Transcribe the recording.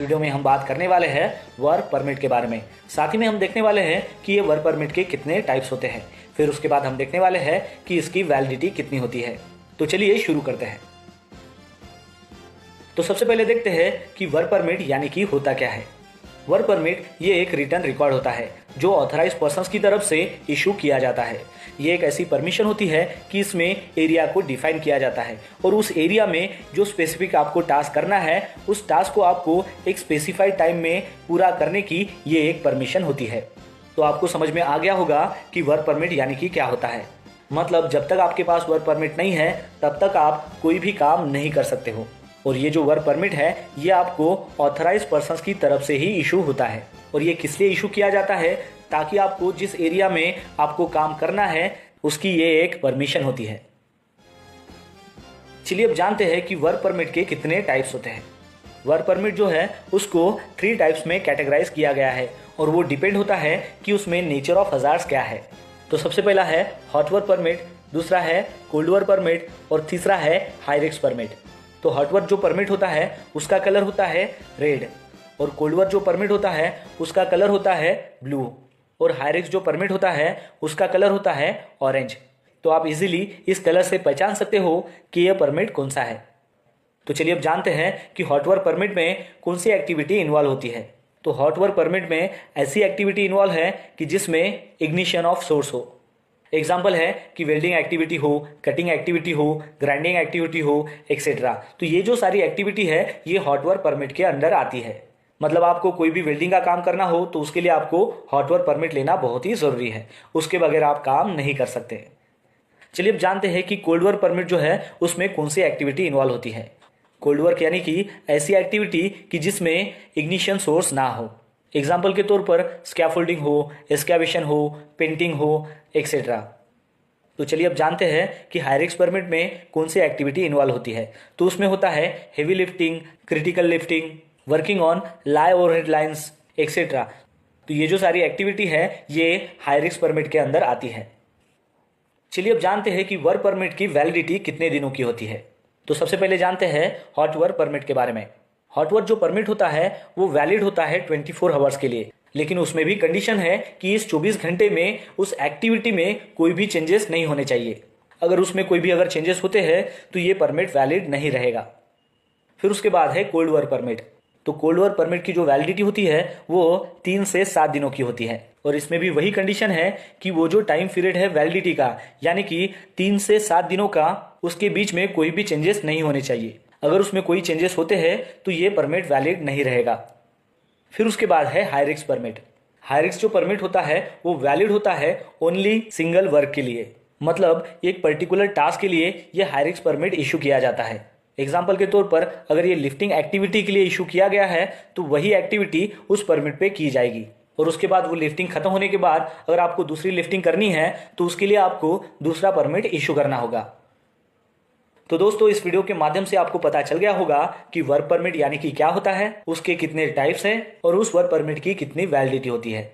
Video में हम बात करने वाले हैं वर्क परमिट के बारे में। साथ ही में हम देखने वाले हैं कि ये वर्क परमिट के कितने टाइप्स होते हैं। फिर उसके बाद हम देखने वाले हैं कि इसकी वैलिडिटी कितनी होती है। तो चलिए शुरू करते हैं। तो सबसे पहले देखते हैं कि वर्क परमिट यानी कि होता क्या है। वर्क परमिट ये एक रिटर्न रिकॉर्ड होता है जो ऑथराइज पर्सन्स की तरफ से इशू किया जाता है। ये एक ऐसी परमिशन होती है कि इसमें एरिया को डिफाइन किया जाता है और उस एरिया में जो स्पेसिफिक आपको टास्क करना है उस टास्क को आपको एक स्पेसिफाइड टाइम में पूरा करने की ये एक परमिशन होती है। तो आपको समझ में आ गया होगा कि वर्क परमिट यानी कि क्या होता है। मतलब जब तक आपके पास वर्क परमिट नहीं है तब तक आप कोई भी काम नहीं कर सकते हो। और ये जो वर्क परमिट है ये आपको ऑथराइज पर्सन्स की तरफ से ही इशू होता है। और ये किस लिए इशू किया जाता है? ताकि आपको जिस एरिया में आपको काम करना है उसकी ये एक परमिशन होती है। चलिए अब जानते हैं कि वर्क परमिट के कितने टाइप्स होते हैं। वर्क परमिट जो है उसको 3 टाइप्स में कैटेगराइज किया गया है और वो डिपेंड होता है कि उसमें नेचर ऑफ हजार्ड्स क्या है। तो सबसे पहला है हॉट वर्क परमिट, दूसरा है कोल्ड वर्क परमिट और तीसरा है हाई रिस्क परमिट। तो हॉट वर्क जो परमिट होता है उसका कलर होता है रेड और कोल्ड वर्क जो परमिट होता है उसका कलर होता है ब्लू और हाई रिस्क जो परमिट होता है उसका कलर होता है ऑरेंज। तो आप इजीली इस कलर से पहचान सकते हो कि यह परमिट कौन सा है। तो चलिए अब जानते हैं कि हॉट वर्क परमिट में कौन सी एक्टिविटी इन्वॉल्व होती है। तो हॉट वर्क परमिट में ऐसी एक्टिविटी इन्वॉल्व है कि जिसमें इग्निशन ऑफ सोर्स हो। एग्जाम्पल है कि वेल्डिंग एक्टिविटी हो, कटिंग एक्टिविटी हो, ग्राइंडिंग एक्टिविटी हो एक्सेट्रा। तो ये जो सारी एक्टिविटी है ये हॉट वर्क परमिट के अंडर आती है। मतलब आपको कोई भी वेल्डिंग का काम करना हो तो उसके लिए आपको हॉट वर्क परमिट लेना बहुत ही जरूरी है, उसके बगैर आप काम नहीं कर सकते। चलिए अब जानते हैं कि कोल्ड वर्क परमिट जो है उसमें कौन सी एक्टिविटी इन्वॉल्व होती है। कोल्ड वर्क यानी कि ऐसी एक्टिविटी कि जिसमें इग्निशन सोर्स ना हो। एग्जाम्पल के तौर पर स्कैफोल्डिंग हो, एक्सकैवेशन हो, पेंटिंग हो एक्सेट्रा। तो चलिए अब जानते हैं कि हाई रिस्क परमिट में कौन सी एक्टिविटी इन्वॉल्व होती है। तो उसमें होता है heavy lifting, critical lifting, working on lie overhead lines etcetera. तो ये जो सारी एक्टिविटी है ये हाई रिस्क परमिट के अंदर आती है। चलिए अब जानते हैं कि वर्क परमिट की वैलिडिटी कितने दिनों की होती है। तो सबसे पहले जानते हैं हॉट वर्क परमिट के बारे में। हॉट वर्क जो परमिट होता है वो वैलिड होता है 24 आवर्स के लिए, लेकिन उसमें भी कंडीशन है कि इस 24 घंटे में उस एक्टिविटी में कोई भी चेंजेस नहीं होने चाहिए। अगर उसमें कोई भी अगर चेंजेस होते हैं तो ये परमिट वैलिड नहीं रहेगा। फिर उसके बाद है कोल्ड वर्क परमिट। तो कोल्ड वर्क परमिट की जो वैलिडिटी होती है वो 3 से 7 दिनों की होती है और इसमें भी वही कंडीशन है कि वो जो टाइम पीरियड है वैलिडिटी का यानी कि 3 से 7 दिनों का, उसके बीच में कोई भी चेंजेस नहीं होने चाहिए। अगर उसमें कोई चेंजेस होते हैं तो ये परमिट वैलिड नहीं रहेगा। फिर उसके बाद है high risk permit. High risk जो परमिट होता है वो वैलिड होता है ओनली सिंगल वर्क के लिए। मतलब एक पर्टिकुलर टास्क के लिए ये हाई रिस्क परमिट इशू किया जाता है। एग्जाम्पल के तौर पर अगर ये लिफ्टिंग एक्टिविटी के लिए इशू किया गया है तो वही एक्टिविटी उस परमिट पे की जाएगी और उसके बाद वो लिफ्टिंग खत्म होने के बाद अगर आपको दूसरी लिफ्टिंग करनी है तो उसके लिए आपको दूसरा परमिट इशू करना होगा। तो दोस्तों इस वीडियो के माध्यम से आपको पता चल गया होगा कि वर्क परमिट यानी कि क्या होता है, उसके कितने टाइप्स हैं और उस वर्क परमिट की कितनी वैलिडिटी होती है।